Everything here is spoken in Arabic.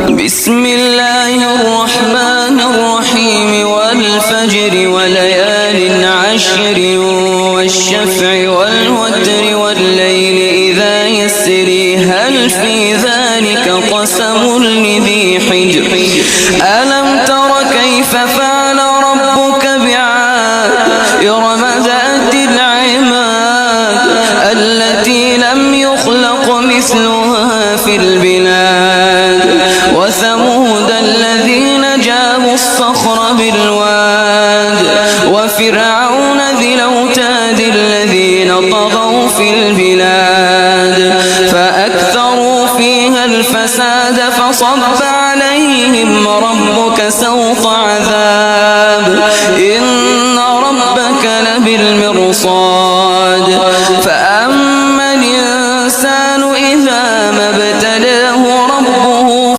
بسم الله الرحمن الرحيم والفجر وليال عشر والشفع والوتر والليل إذا يسري هل في ذلك قسم لذي حجر ألم تر كيف فعل ربك بعاد إرم ذات العماد التي لم يخلق مثلها في البلاد وثمود الذين جابوا الصخر بالواد وفرعون ذي الأوتاد الذين طغوا في البلاد فأكثروا فيها الفساد فصب عليهم ربك سوط عذاب إن ربك لبالمرصاد